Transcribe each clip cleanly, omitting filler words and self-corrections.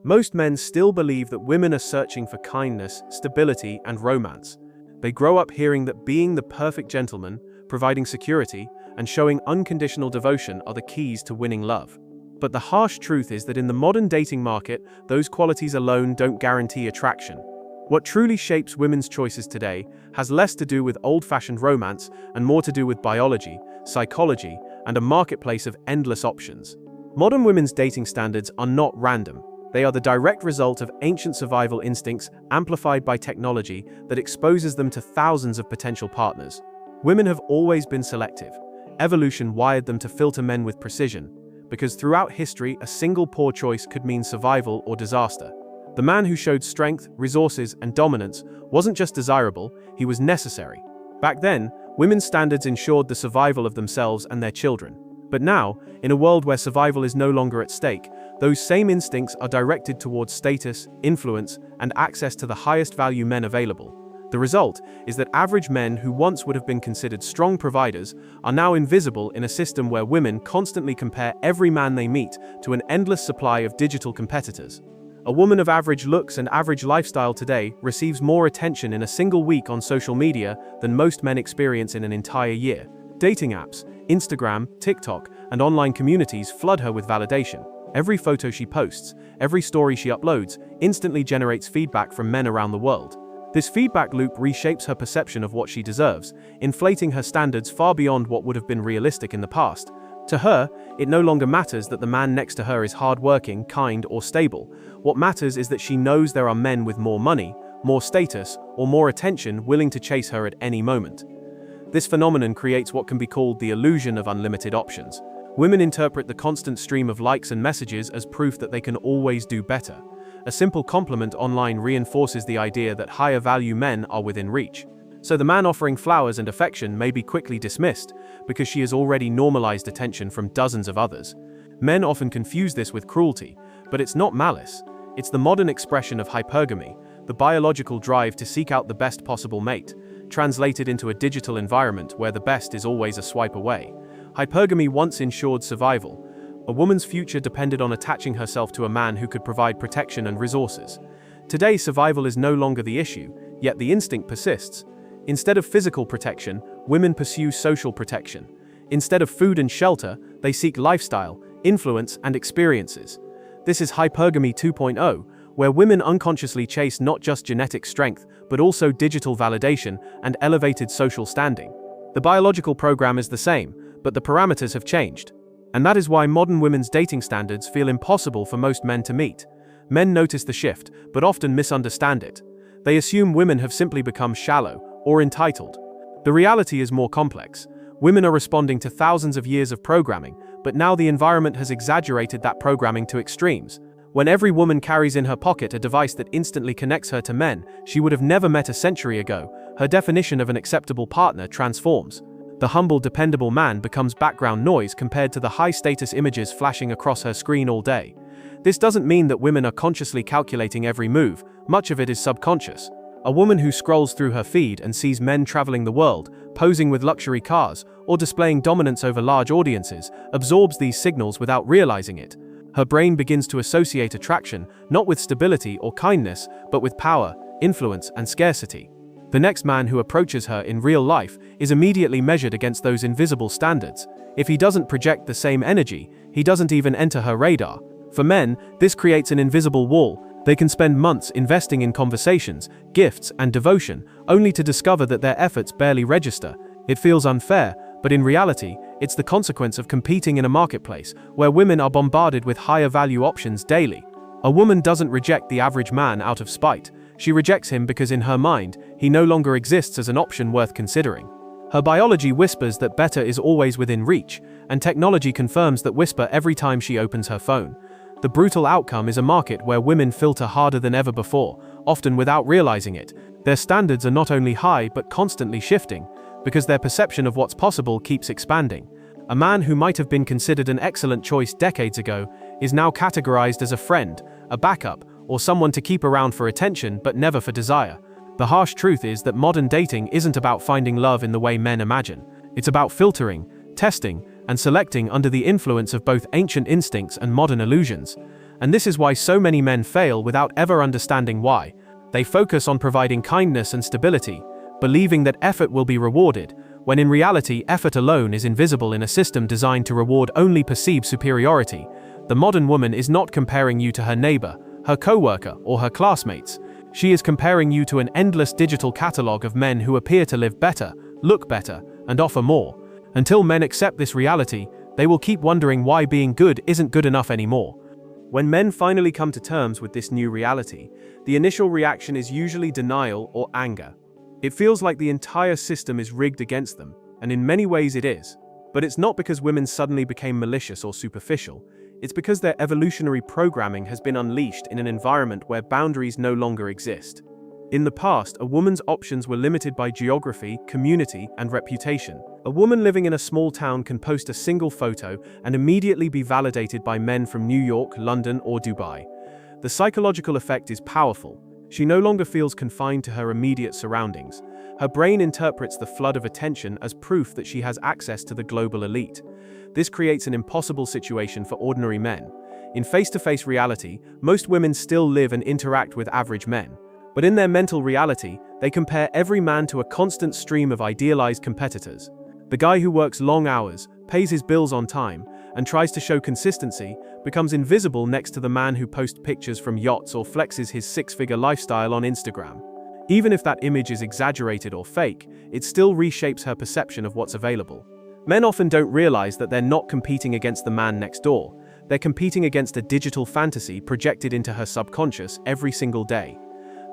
Most men still believe that women are searching for kindness, stability, and romance. They grow up hearing that being the perfect gentleman, providing security, and showing unconditional devotion are the keys to winning love. But the harsh truth is that in the modern dating market, those qualities alone don't guarantee attraction. What truly shapes women's choices today has less to do with old-fashioned romance and more to do with biology, psychology, and a marketplace of endless options. Modern women's dating standards are not random. They are the direct result of ancient survival instincts amplified by technology that exposes them to thousands of potential partners. Women have always been selective. Evolution wired them to filter men with precision, because throughout history, a single poor choice could mean survival or disaster. The man who showed strength, resources, and dominance wasn't just desirable, he was necessary. Back then, women's standards ensured the survival of themselves and their children. But now, in a world where survival is no longer at stake, those same instincts are directed towards status, influence, and access to the highest value men available. The result is that average men who once would have been considered strong providers are now invisible in a system where women constantly compare every man they meet to an endless supply of digital competitors. A woman of average looks and average lifestyle today receives more attention in a single week on social media than most men experience in an entire year. Dating apps, Instagram, TikTok, and online communities flood her with validation. Every photo she posts, every story she uploads, instantly generates feedback from men around the world. This feedback loop reshapes her perception of what she deserves, inflating her standards far beyond what would have been realistic in the past. To her, it no longer matters that the man next to her is hardworking, kind, or stable. What matters is that she knows there are men with more money, more status, or more attention willing to chase her at any moment. This phenomenon creates what can be called the illusion of unlimited options. Women interpret the constant stream of likes and messages as proof that they can always do better. A simple compliment online reinforces the idea that higher value men are within reach. So the man offering flowers and affection may be quickly dismissed because she has already normalized attention from dozens of others. Men often confuse this with cruelty, but it's not malice. It's the modern expression of hypergamy, the biological drive to seek out the best possible mate, translated into a digital environment where the best is always a swipe away. Hypergamy once ensured survival. A woman's future depended on attaching herself to a man who could provide protection and resources. Today, survival is no longer the issue, yet the instinct persists. Instead of physical protection, women pursue social protection. Instead of food and shelter, they seek lifestyle, influence, and experiences. This is hypergamy 2.0, where women unconsciously chase not just genetic strength, but also digital validation and elevated social standing. The biological program is the same, but the parameters have changed. And that is why modern women's dating standards feel impossible for most men to meet. Men notice the shift, but often misunderstand it. They assume women have simply become shallow or entitled. The reality is more complex. Women are responding to thousands of years of programming, but now the environment has exaggerated that programming to extremes. When every woman carries in her pocket a device that instantly connects her to men she would have never met a century ago, her definition of an acceptable partner transforms. The humble, dependable man becomes background noise compared to the high-status images flashing across her screen all day. This doesn't mean that women are consciously calculating every move, much of it is subconscious. A woman who scrolls through her feed and sees men traveling the world, posing with luxury cars, or displaying dominance over large audiences, absorbs these signals without realizing it. Her brain begins to associate attraction, not with stability or kindness, but with power, influence, and scarcity. The next man who approaches her in real life is immediately measured against those invisible standards. If he doesn't project the same energy, he doesn't even enter her radar. For men, this creates an invisible wall. They can spend months investing in conversations, gifts, and devotion, only to discover that their efforts barely register. It feels unfair, but in reality, it's the consequence of competing in a marketplace where women are bombarded with higher value options daily. A woman doesn't reject the average man out of spite. She rejects him because in her mind, he no longer exists as an option worth considering. Her biology whispers that better is always within reach, and technology confirms that whisper every time she opens her phone. The brutal outcome is a market where women filter harder than ever before, often without realizing it. Their standards are not only high but constantly shifting, because their perception of what's possible keeps expanding. A man who might have been considered an excellent choice decades ago is now categorized as a friend, a backup, or someone to keep around for attention but never for desire. The harsh truth is that modern dating isn't about finding love in the way men imagine. It's about filtering, testing, and selecting under the influence of both ancient instincts and modern illusions. And this is why so many men fail without ever understanding why. They focus on providing kindness and stability, believing that effort will be rewarded, when in reality effort alone is invisible in a system designed to reward only perceived superiority. The modern woman is not comparing you to her neighbor, her co-worker, or her classmates. She is comparing you to an endless digital catalogue of men who appear to live better, look better, and offer more. Until men accept this reality, they will keep wondering why being good isn't good enough anymore. When men finally come to terms with this new reality, the initial reaction is usually denial or anger. It feels like the entire system is rigged against them, and in many ways it is. But it's not because women suddenly became malicious or superficial. It's because their evolutionary programming has been unleashed in an environment where boundaries no longer exist. In the past, a woman's options were limited by geography, community, and reputation. A woman living in a small town can post a single photo and immediately be validated by men from New York, London, or Dubai. The psychological effect is powerful. She no longer feels confined to her immediate surroundings. Her brain interprets the flood of attention as proof that she has access to the global elite. This creates an impossible situation for ordinary men. In face-to-face reality, most women still live and interact with average men. But in their mental reality, they compare every man to a constant stream of idealized competitors. The guy who works long hours, pays his bills on time, and tries to show consistency becomes invisible next to the man who posts pictures from yachts or flexes his six-figure lifestyle on Instagram. Even if that image is exaggerated or fake, it still reshapes her perception of what's available. Men often don't realize that they're not competing against the man next door. They're competing against a digital fantasy projected into her subconscious every single day.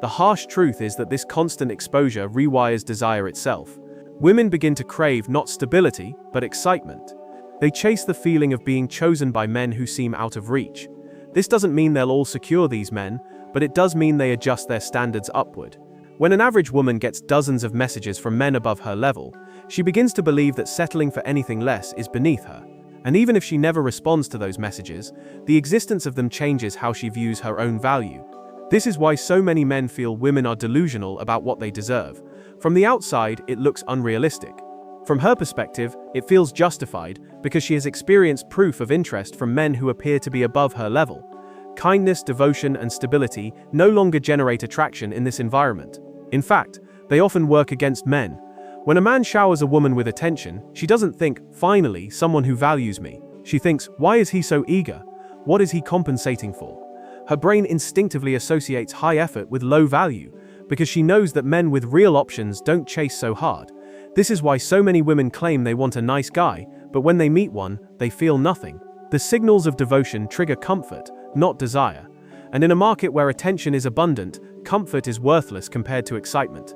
The harsh truth is that this constant exposure rewires desire itself. Women begin to crave not stability, but excitement. They chase the feeling of being chosen by men who seem out of reach. This doesn't mean they'll all secure these men, but it does mean they adjust their standards upward. When an average woman gets dozens of messages from men above her level, she begins to believe that settling for anything less is beneath her. And even if she never responds to those messages, the existence of them changes how she views her own value. This is why so many men feel women are delusional about what they deserve. From the outside, it looks unrealistic. From her perspective, it feels justified because she has experienced proof of interest from men who appear to be above her level. Kindness, devotion, and stability no longer generate attraction in this environment. In fact, they often work against men. When a man showers a woman with attention, she doesn't think, "Finally, someone who values me." She thinks, "Why is he so eager? What is he compensating for?" Her brain instinctively associates high effort with low value, because she knows that men with real options don't chase so hard. This is why so many women claim they want a nice guy, but when they meet one, they feel nothing. The signals of devotion trigger comfort, not desire. And in a market where attention is abundant, comfort is worthless compared to excitement.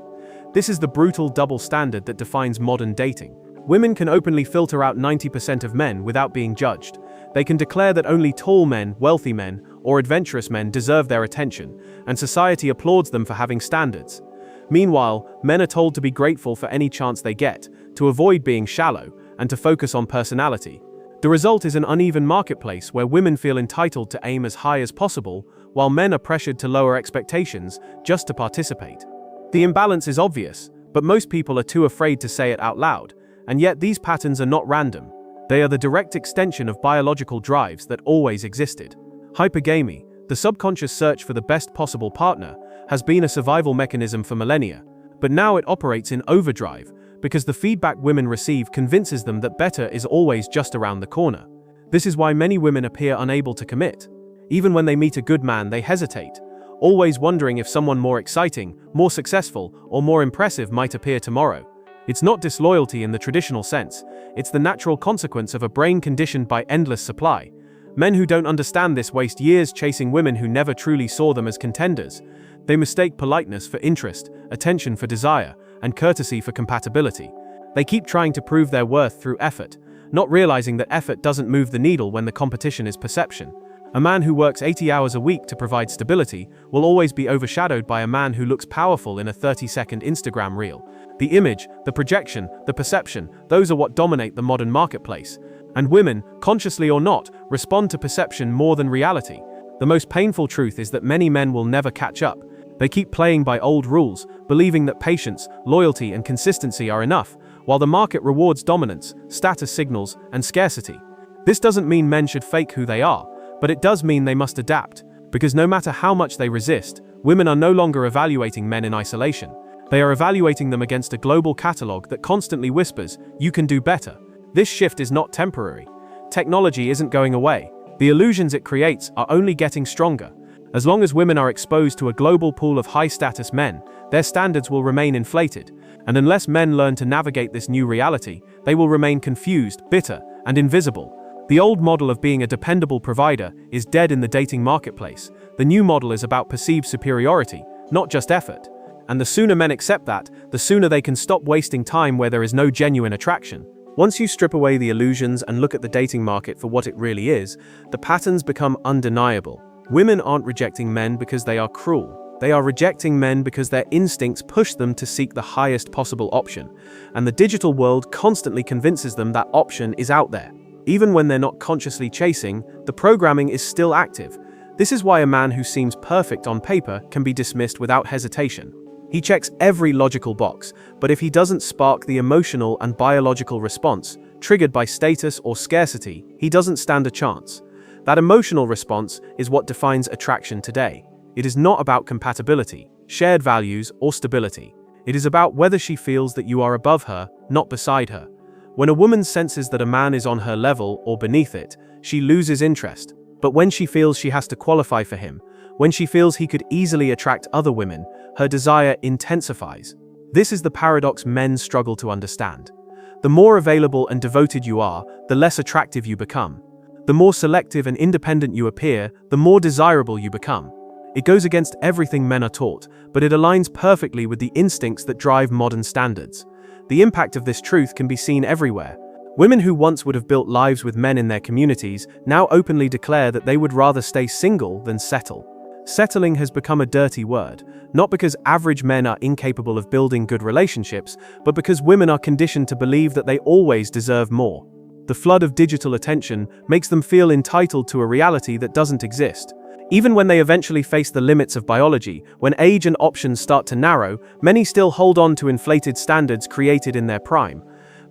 This is the brutal double standard that defines modern dating. Women can openly filter out 90% of men without being judged. They can declare that only tall men, wealthy men, or adventurous men deserve their attention, and society applauds them for having standards. Meanwhile, men are told to be grateful for any chance they get, to avoid being shallow, and to focus on personality. The result is an uneven marketplace where women feel entitled to aim as high as possible, while men are pressured to lower expectations just to participate. The imbalance is obvious, but most people are too afraid to say it out loud, and yet these patterns are not random. They are the direct extension of biological drives that always existed. Hypergamy, the subconscious search for the best possible partner, has been a survival mechanism for millennia, but now it operates in overdrive because the feedback women receive convinces them that better is always just around the corner. This is why many women appear unable to commit. Even when they meet a good man, they hesitate, always wondering if someone more exciting, more successful, or more impressive might appear tomorrow. It's not disloyalty in the traditional sense, it's the natural consequence of a brain conditioned by endless supply. Men who don't understand this waste years chasing women who never truly saw them as contenders. They mistake politeness for interest, attention for desire, and courtesy for compatibility. They keep trying to prove their worth through effort, not realizing that effort doesn't move the needle when the competition is perception. A man who works 80 hours a week to provide stability will always be overshadowed by a man who looks powerful in a 30-second Instagram reel. The image, the projection, the perception, those are what dominate the modern marketplace. And women, consciously or not, respond to perception more than reality. The most painful truth is that many men will never catch up. They keep playing by old rules, believing that patience, loyalty, and consistency are enough, while the market rewards dominance, status signals, and scarcity. This doesn't mean men should fake who they are, But it does mean they must adapt, because no matter how much they resist, women are no longer evaluating men in isolation. They are evaluating them against a global catalogue that constantly whispers, "You can do better." This shift is not temporary. Technology isn't going away. The illusions it creates are only getting stronger. As long as women are exposed to a global pool of high-status men, their standards will remain inflated. And unless men learn to navigate this new reality, they will remain confused, bitter, and invisible. The old model of being a dependable provider is dead in the dating marketplace. The new model is about perceived superiority, not just effort. And the sooner men accept that, the sooner they can stop wasting time where there is no genuine attraction. Once you strip away the illusions and look at the dating market for what it really is, the patterns become undeniable. Women aren't rejecting men because they are cruel. They are rejecting men because their instincts push them to seek the highest possible option. And the digital world constantly convinces them that option is out there. Even when they're not consciously chasing, the programming is still active. This is why a man who seems perfect on paper can be dismissed without hesitation. He checks every logical box, but if he doesn't spark the emotional and biological response, triggered by status or scarcity, he doesn't stand a chance. That emotional response is what defines attraction today. It is not about compatibility, shared values, or stability. It is about whether she feels that you are above her, not beside her. When a woman senses that a man is on her level or beneath it, she loses interest. But when she feels she has to qualify for him, when she feels he could easily attract other women, her desire intensifies. This is the paradox men struggle to understand. The more available and devoted you are, the less attractive you become. The more selective and independent you appear, the more desirable you become. It goes against everything men are taught, but it aligns perfectly with the instincts that drive modern standards. The impact of this truth can be seen everywhere. Women who once would have built lives with men in their communities now openly declare that they would rather stay single than settle. Settling has become a dirty word, not because average men are incapable of building good relationships, but because women are conditioned to believe that they always deserve more. The flood of digital attention makes them feel entitled to a reality that doesn't exist. Even when they eventually face the limits of biology, when age and options start to narrow, many still hold on to inflated standards created in their prime.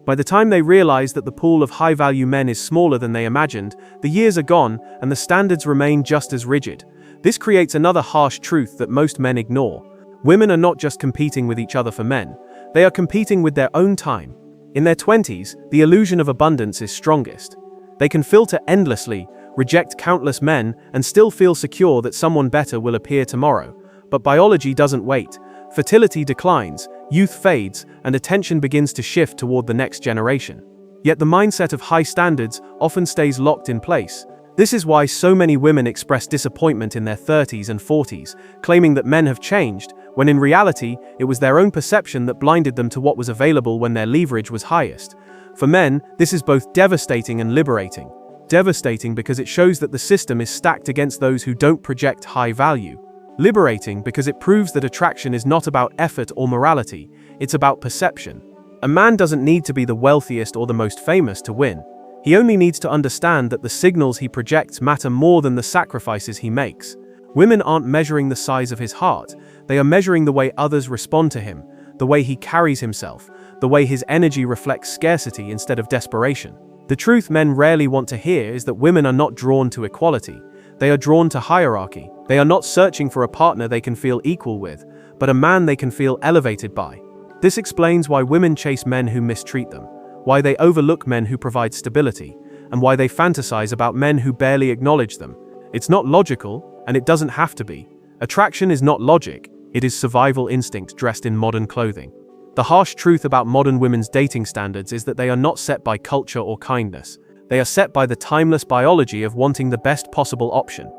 By the time they realize that the pool of high-value men is smaller than they imagined, the years are gone and the standards remain just as rigid. This creates another harsh truth that most men ignore. Women are not just competing with each other for men, they are competing with their own time. In their 20s, the illusion of abundance is strongest. They can filter endlessly, reject countless men, and still feel secure that someone better will appear tomorrow. But biology doesn't wait. Fertility declines, youth fades, and attention begins to shift toward the next generation. Yet the mindset of high standards often stays locked in place. This is why so many women express disappointment in their 30s and 40s, claiming that men have changed, when in reality, it was their own perception that blinded them to what was available when their leverage was highest. For men, this is both devastating and liberating. Devastating because it shows that the system is stacked against those who don't project high value. Liberating because it proves that attraction is not about effort or morality, it's about perception. A man doesn't need to be the wealthiest or the most famous to win. He only needs to understand that the signals he projects matter more than the sacrifices he makes. Women aren't measuring the size of his heart, they are measuring the way others respond to him, the way he carries himself, the way his energy reflects scarcity instead of desperation. The truth men rarely want to hear is that women are not drawn to equality, they are drawn to hierarchy. They are not searching for a partner they can feel equal with, but a man they can feel elevated by. This explains why women chase men who mistreat them, why they overlook men who provide stability, and why they fantasize about men who barely acknowledge them. It's not logical, and it doesn't have to be. Attraction is not logic, it is survival instinct dressed in modern clothing. The harsh truth about modern women's dating standards is that they are not set by culture or kindness. They are set by the timeless biology of wanting the best possible option,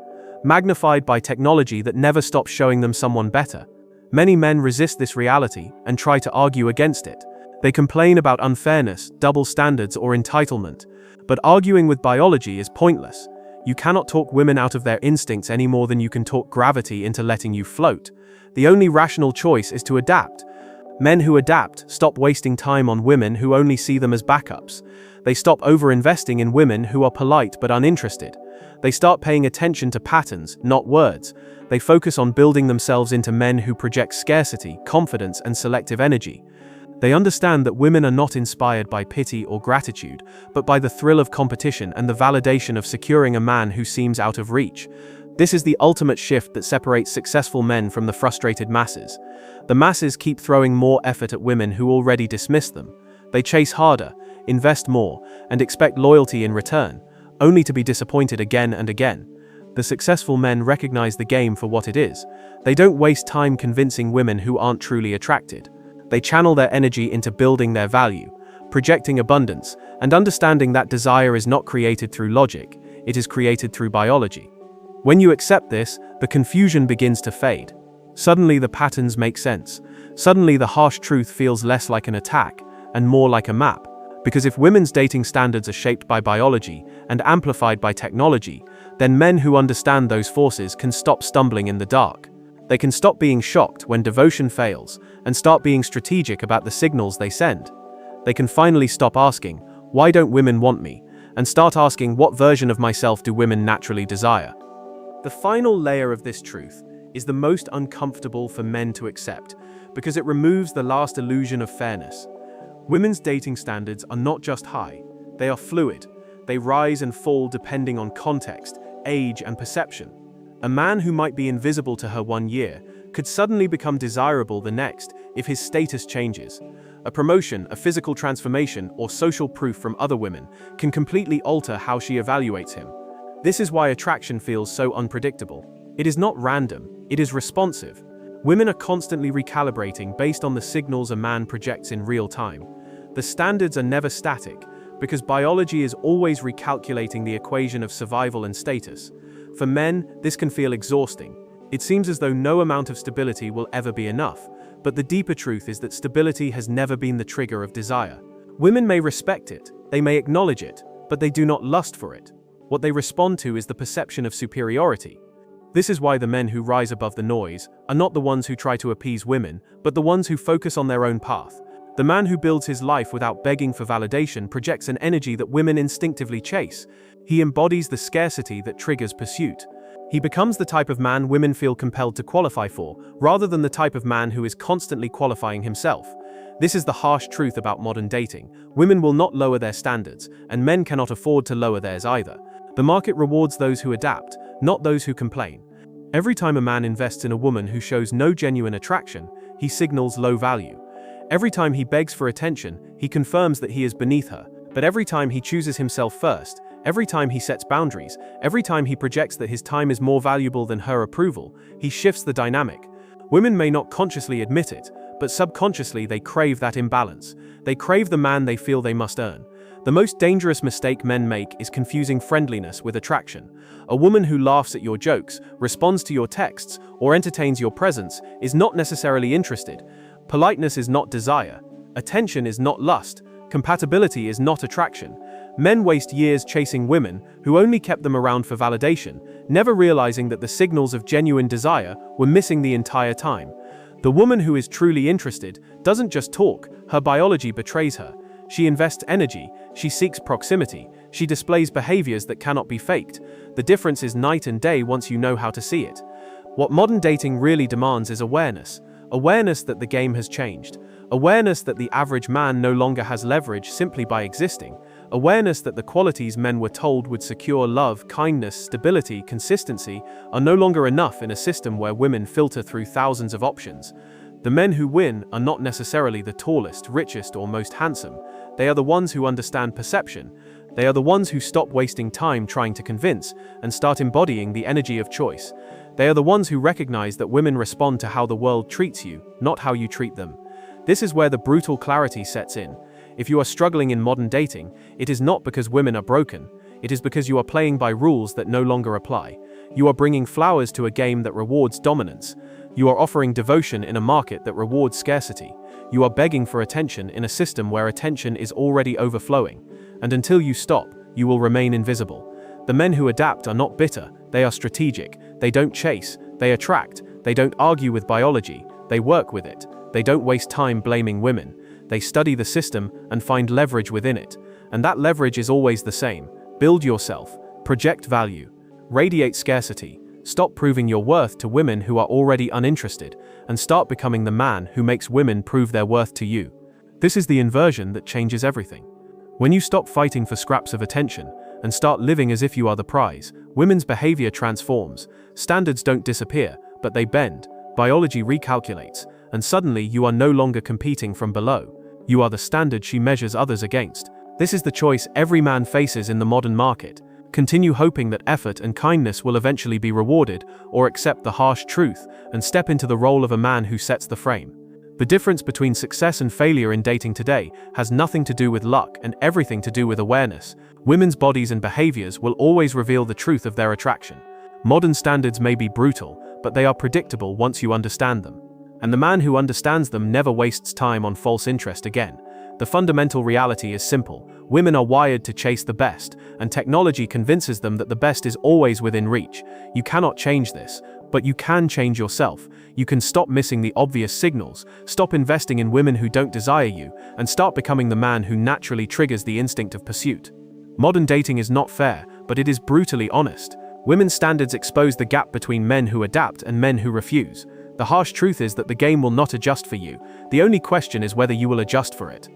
magnified by technology that never stops showing them someone better. Many men resist this reality and try to argue against it. They complain about unfairness, double standards, or entitlement. But arguing with biology is pointless. You cannot talk women out of their instincts any more than you can talk gravity into letting you float. The only rational choice is to adapt. Men who adapt stop wasting time on women who only see them as backups. They stop over-investing in women who are polite but uninterested. They start paying attention to patterns, not words. They focus on building themselves into men who project scarcity, confidence, and selective energy. They understand that women are not inspired by pity or gratitude, but by the thrill of competition and the validation of securing a man who seems out of reach. This is the ultimate shift that separates successful men from the frustrated masses. The masses keep throwing more effort at women who already dismiss them. They chase harder, invest more, and expect loyalty in return, only to be disappointed again and again. The successful men recognize the game for what it is. They don't waste time convincing women who aren't truly attracted. They channel their energy into building their value, projecting abundance, and understanding that desire is not created through logic, it is created through biology. When you accept this, the confusion begins to fade. Suddenly the patterns make sense. Suddenly the harsh truth feels less like an attack and more like a map. Because if women's dating standards are shaped by biology and amplified by technology, then men who understand those forces can stop stumbling in the dark. They can stop being shocked when devotion fails and start being strategic about the signals they send. They can finally stop asking, "Why don't women want me?" and start asking, "What version of myself do women naturally desire?" The final layer of this truth is the most uncomfortable for men to accept because it removes the last illusion of fairness. Women's dating standards are not just high, they are fluid. They rise and fall depending on context, age, and perception. A man who might be invisible to her one year could suddenly become desirable the next if his status changes. A promotion, a physical transformation, or social proof from other women can completely alter how she evaluates him. This is why attraction feels so unpredictable. It is not random, it is responsive. Women are constantly recalibrating based on the signals a man projects in real time. The standards are never static, because biology is always recalculating the equation of survival and status. For men, this can feel exhausting. It seems as though no amount of stability will ever be enough, but the deeper truth is that stability has never been the trigger of desire. Women may respect it, they may acknowledge it, but they do not lust for it. What they respond to is the perception of superiority. This is why the men who rise above the noise are not the ones who try to appease women, but the ones who focus on their own path. The man who builds his life without begging for validation projects an energy that women instinctively chase. He embodies the scarcity that triggers pursuit. He becomes the type of man women feel compelled to qualify for, rather than the type of man who is constantly qualifying himself. This is the harsh truth about modern dating. Women will not lower their standards, and men cannot afford to lower theirs either. The market rewards those who adapt, not those who complain. Every time a man invests in a woman who shows no genuine attraction, he signals low value. Every time he begs for attention, he confirms that he is beneath her. But every time he chooses himself first, every time he sets boundaries, every time he projects that his time is more valuable than her approval, he shifts the dynamic. Women may not consciously admit it, but subconsciously they crave that imbalance. They crave the man they feel they must earn. The most dangerous mistake men make is confusing friendliness with attraction. A woman who laughs at your jokes, responds to your texts, or entertains your presence is not necessarily interested. Politeness is not desire. Attention is not lust. Compatibility is not attraction. Men waste years chasing women who only kept them around for validation, never realizing that the signals of genuine desire were missing the entire time. The woman who is truly interested doesn't just talk, her biology betrays her. She invests energy, she seeks proximity, she displays behaviors that cannot be faked. The difference is night and day once you know how to see it. What modern dating really demands is awareness. Awareness that the game has changed. Awareness that the average man no longer has leverage simply by existing. Awareness that the qualities men were told would secure love, kindness, stability, consistency are no longer enough in a system where women filter through thousands of options. The men who win are not necessarily the tallest, richest, or most handsome. They are the ones who understand perception. They are the ones who stop wasting time trying to convince and start embodying the energy of choice. They are the ones who recognize that women respond to how the world treats you, not how you treat them. This is where the brutal clarity sets in. If you are struggling in modern dating, it is not because women are broken. It is because you are playing by rules that no longer apply. You are bringing flowers to a game that rewards dominance. You are offering devotion in a market that rewards scarcity. You are begging for attention in a system where attention is already overflowing. And until you stop, you will remain invisible. The men who adapt are not bitter, they are strategic. They don't chase, they attract. They don't argue with biology, they work with it. They don't waste time blaming women. They study the system and find leverage within it. And that leverage is always the same. Build yourself, project value, radiate scarcity, stop proving your worth to women who are already uninterested, and start becoming the man who makes women prove their worth to you. This is the inversion that changes everything. When you stop fighting for scraps of attention and start living as if you are the prize, women's behavior transforms. Standards don't disappear, but they bend. Biology recalculates, and suddenly you are no longer competing from below. You are the standard she measures others against. This is the choice every man faces in the modern market. Continue hoping that effort and kindness will eventually be rewarded, or accept the harsh truth and step into the role of a man who sets the frame. The difference between success and failure in dating today has nothing to do with luck and everything to do with awareness. Women's bodies and behaviors will always reveal the truth of their attraction. Modern standards may be brutal, but they are predictable once you understand them. And the man who understands them never wastes time on false interest again. The fundamental reality is simple. Women are wired to chase the best, and technology convinces them that the best is always within reach. You cannot change this, but you can change yourself. You can stop missing the obvious signals, stop investing in women who don't desire you, and start becoming the man who naturally triggers the instinct of pursuit. Modern dating is not fair, but it is brutally honest. Women's standards expose the gap between men who adapt and men who refuse. The harsh truth is that the game will not adjust for you. The only question is whether you will adjust for it.